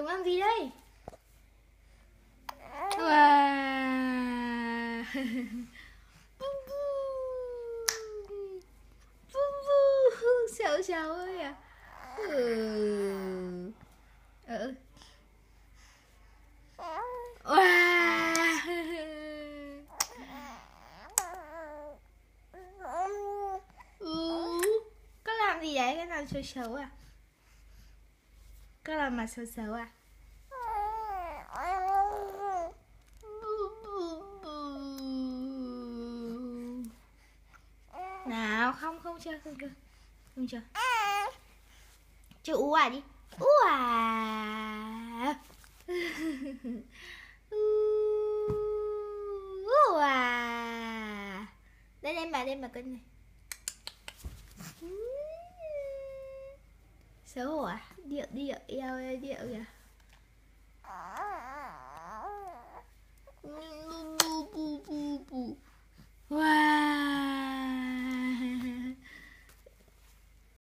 Chúng làm gì đây? Wow. Xấu xấu ơi à. Wow. Có làm gì vậy? Cái làm xấu xấu à? Có làm mặt xấu xấu à? Nào, không chơi, không chơi. Chơi ú à đi. Ú à. Ú à. Lên bà cưng này. Xấu hổ à? Điệu eo điệu kìa.